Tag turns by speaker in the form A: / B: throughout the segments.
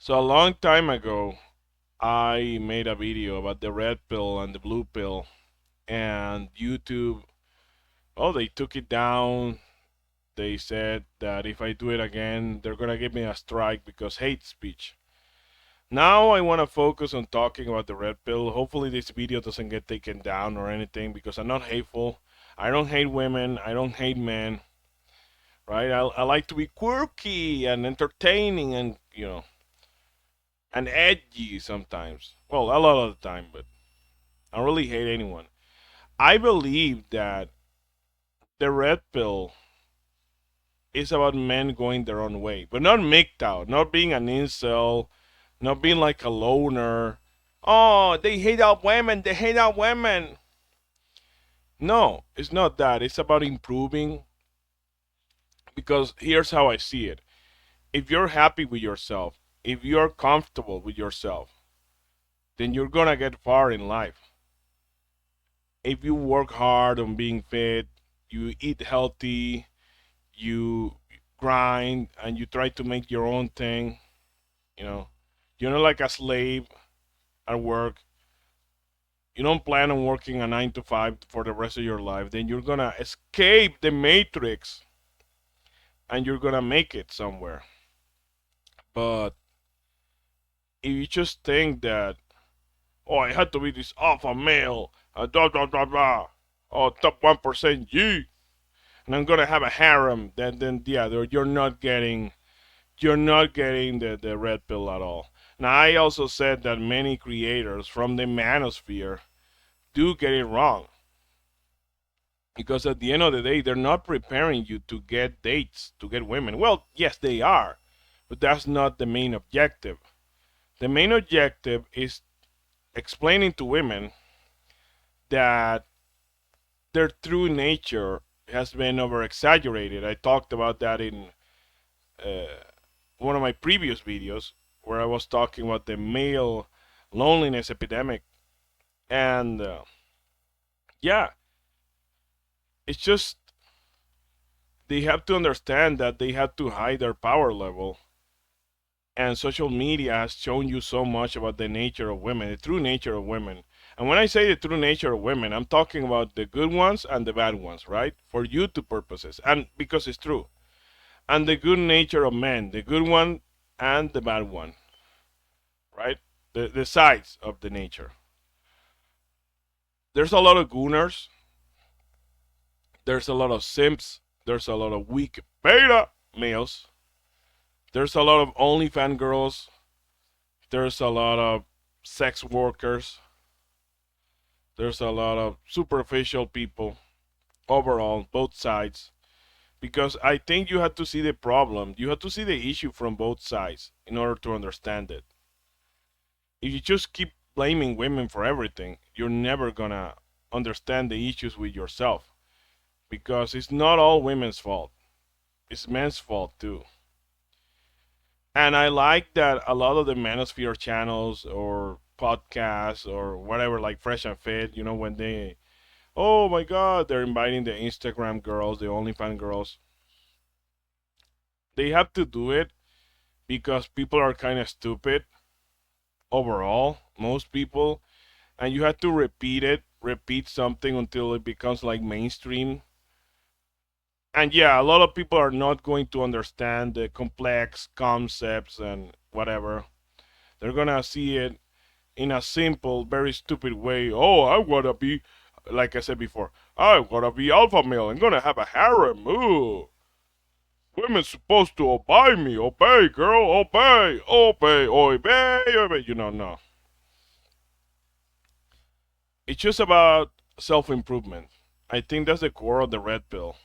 A: So a long time ago, I made a video about the red pill and the blue pill, and YouTube, oh, they took it down. They said that if I do it again, they're gonna give me a strike because hate speech. Now I want to focus on talking about the red pill. Hopefully this video doesn't get taken down or anything because I'm not hateful. I don't hate women. I don't hate men. Right? I like to be quirky and entertaining and and edgy sometimes. Well, a lot of the time, but I don't really hate anyone. I believe that the red pill is about men going their own way, but not MGTOW, out, not being an incel, not being like a loner. Oh, they hate out women. They hate out women. No, it's not that. It's about improving. Because here's how I see it. If you're happy with yourself, if you're comfortable with yourself, then you're gonna get far in life. If you work hard on being fit, you eat healthy, you grind, and you try to make your own thing, you know, you're not like a slave at work. You don't plan on working a 9 to 5 for the rest of your life, then you're gonna escape the matrix and you're gonna make it somewhere. But if you just think that, oh, I had to be this alpha male, blah blah blah blah, oh, top 1% G, and I'm gonna have a harem, then yeah, you're not getting the red pill at all. Now I also said that many creators from the manosphere do get it wrong because at the end of the day they're not preparing you to get dates, to get women. Well, yes they are, but that's not the main objective. The main objective is explaining to women that their true nature has been over exaggerated. I talked about that in uh, one of my previous videos where I was talking about the male loneliness epidemic. And yeah, it's just they have to understand that they have to hide their power level. And social media has shown you so much about the nature of women, the true nature of women. And when I say the true nature of women, I'm talking about the good ones and the bad ones, right? For YouTube purposes, and because it's true. And the good nature of men, the good one and the bad one, right? The sides of the nature. There's a lot of gooners, there's a lot of simps, there's a lot of weak beta males, there's a lot of OnlyFans girls, there's a lot of sex workers, there's a lot of superficial people overall, both sides. Because I think you have to see the problem, you have to see the issue from both sides in order to understand it. If you just keep blaming women for everything, you're never gonna understand the issues with yourself. Because it's not all women's fault, it's men's fault too. And I like that a lot of the manosphere channels or podcasts or whatever, like Fresh and Fit, when they, oh my God, they're inviting the Instagram girls, the OnlyFans girls. They have to do it because people are kind of stupid overall, most people, and you have to repeat something until it becomes like mainstream. And yeah, a lot of people are not going to understand the complex concepts and whatever. They're gonna see it in a simple, very stupid way. Oh, I wanna be, like I said before, I wanna be alpha male. I'm gonna have a harem. Ooh, women's supposed to obey me. Obey, girl, obey, obey, obey, obey. No. It's just about self improvement. I think that's the core of the red pill.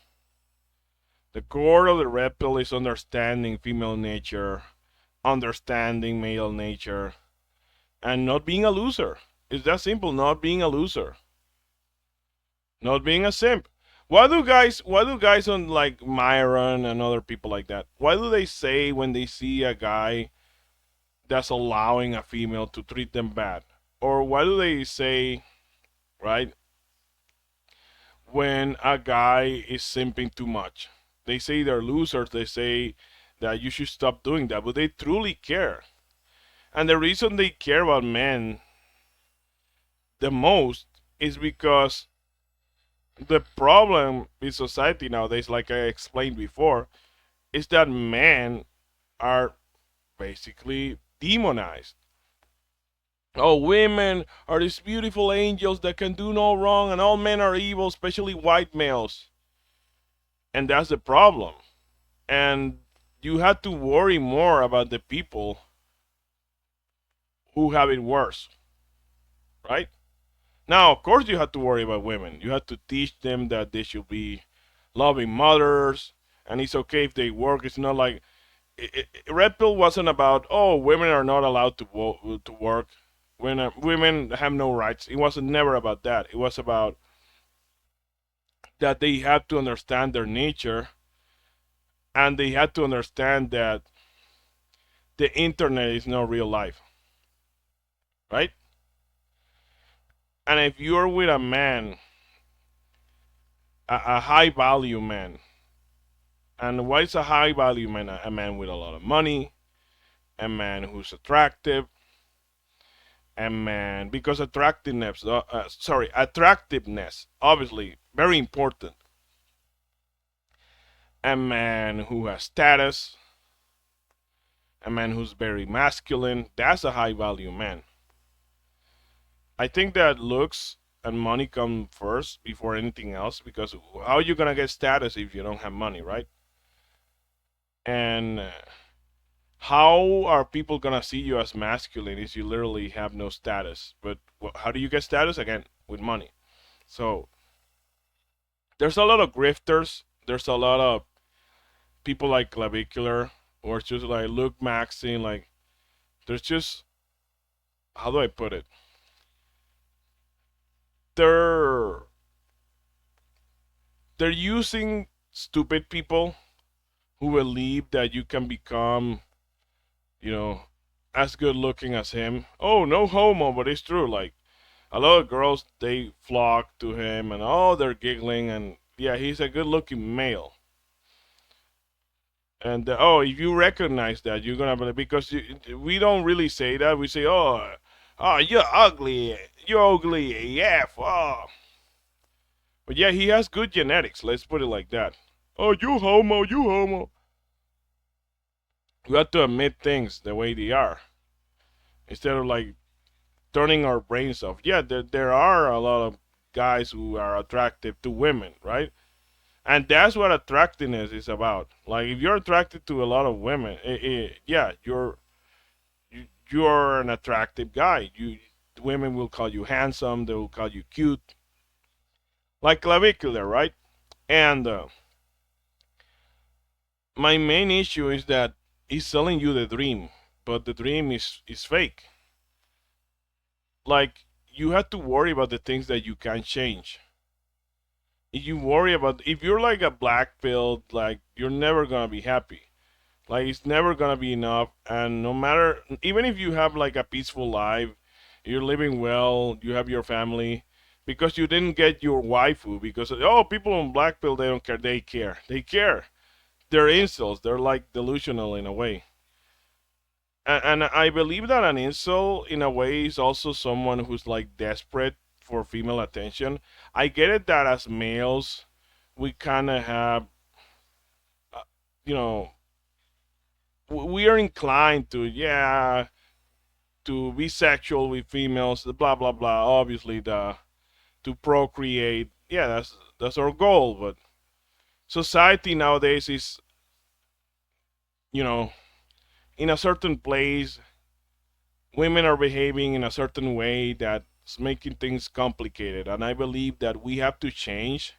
A: The core of the red pill is understanding female nature, understanding male nature, and not being a loser. It's that simple, not being a loser. Not being a simp. Why do guys on like Myron and other people like that, why do they say when they see a guy that's allowing a female to treat them bad? Or why do they say, right, when a guy is simping too much? They say they're losers, they say that you should stop doing that, but they truly care. And the reason they care about men the most is because the problem in society nowadays, like I explained before, is that men are basically demonized. Oh, women are these beautiful angels that can do no wrong, and all men are evil, especially white males. And that's the problem. And you have to worry more about the people who have it worse, right? Now, of course, you have to worry about women. You have to teach them that they should be loving mothers, and it's okay if they work. It's not like Red Pill wasn't about, oh, women are not allowed to work. When women have no rights. It was never about that. It was about that they had to understand their nature, and they had to understand that the internet is not real life, right? And if you're with a man, a high value man, and what is a high value man? A man with a lot of money, a man who's attractive, a man because attractiveness, obviously very important. A man who has status, a man who's very masculine. That's a high value man. I think that looks and money come first before anything else because how are you gonna get status if you don't have money, right? And how are people gonna see you as masculine if you literally have no status? But how do you get status again? With money. So there's a lot of grifters. There's a lot of people like Clavicular or just like Luke Maxine. Like there's just how do I put it? They're they're using stupid people who believe that you can become, you know, as good looking as him. Oh, no homo, but it's true. Like a lot of girls, they flock to him, and oh, they're giggling, and yeah, he's a good looking male. And oh, if you recognize that, you're gonna believe because we don't really say that. We say, oh, you're ugly, yeah, oh. But yeah, he has good genetics. Let's put it like that. Oh, you homo, you homo. We have to admit things the way they are instead of like turning our brains off. Yeah, there are a lot of guys who are attractive to women, right? And that's what attractiveness is about. Like if you're attracted to a lot of women, yeah, you're an attractive guy. Women will call you handsome. They will call you cute, like Clavicular, right? And my main issue is that he's selling you the dream, but the dream is fake. Like you have to worry about the things that you can change. If you worry about if you're like a black pill, like you're never gonna be happy. Like it's never gonna be enough, and no matter even if you have like a peaceful life, you're living well, you have your family, because you didn't get your waifu. Because oh, people on black pill they don't care. They care. They care. They're incels. They're like delusional in a way. And I believe that an incel, in a way, is also someone who's like desperate for female attention. I get it that as males, we kind of have, uh, you know, we are inclined to, yeah, to be sexual with females, blah blah blah. Obviously, the to procreate, yeah, that's our goal. But society nowadays is, you know, in a certain place women are behaving in a certain way that's making things complicated. And I believe that we have to change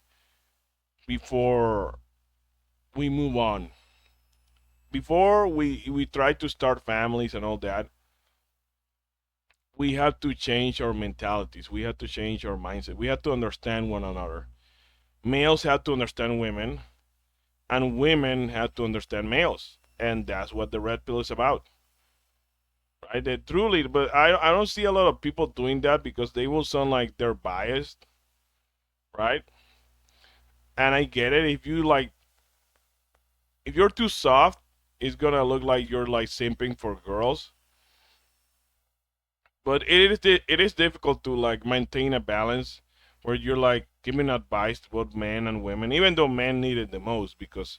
A: before we move on. Before we try to start families and all that, we have to change our mentalities. We have to change our mindset. We have to understand one another. Males have to understand women, and women have to understand males. And that's what the red pill is about. Right? They truly, but I don't see a lot of people doing that because they will sound like they're biased, right? And I get it. If you like, if you're too soft, it's gonna look like you're like simping for girls. But it is difficult to like maintain a balance where you're like giving advice to both men and women, even though men need it the most. Because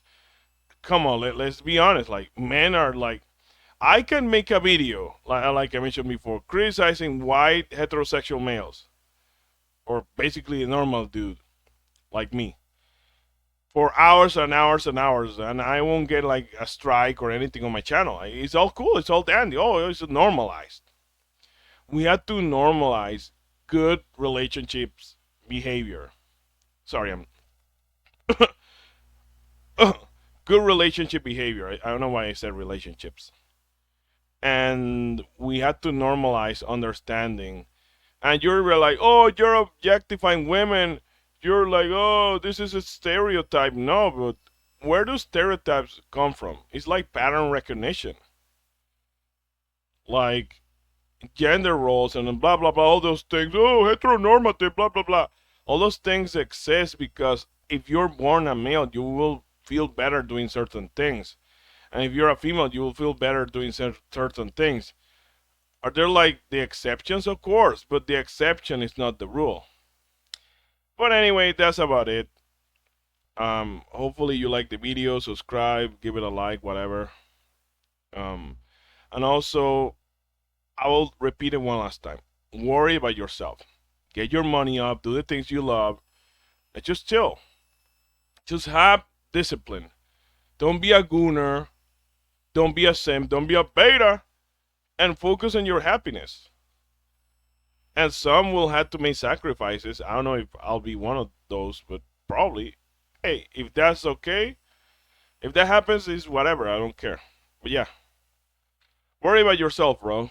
A: come on, let's be honest. Like men are like, I can make a video like I mentioned before, criticizing white heterosexual males or basically a normal dude like me for hours and hours and hours, and I won't get like a strike or anything on my channel. It's all cool. It's all dandy. Oh, it's normalized. We had to normalize good relationships behavior. Sorry, I'm good relationship behavior. I don't know why I said relationships. And we had to normalize understanding. And you're like, oh, you're objectifying women. You're like, oh, this is a stereotype. No, but where do stereotypes come from? It's like pattern recognition. Like gender roles and blah blah blah, all those things. Oh, heteronormative, blah blah blah. All those things exist because if you're born a male, you will feel better doing certain things, and if you're a female, you will feel better doing certain things. Are there like the exceptions? Of course, but the exception is not the rule. But anyway, that's about it. Hopefully you like the video. Subscribe, give it a like, whatever. Um, and also I will repeat it one last time. Worry about yourself. Get your money up. Do the things you love. And just chill. Just have discipline. Don't be a gooner. Don't be a simp. Don't be a beta. And focus on your happiness. And some will have to make sacrifices. I don't know if I'll be one of those, but probably. Hey, if that's okay, if that happens, is whatever. I don't care. But yeah, worry about yourself, bro.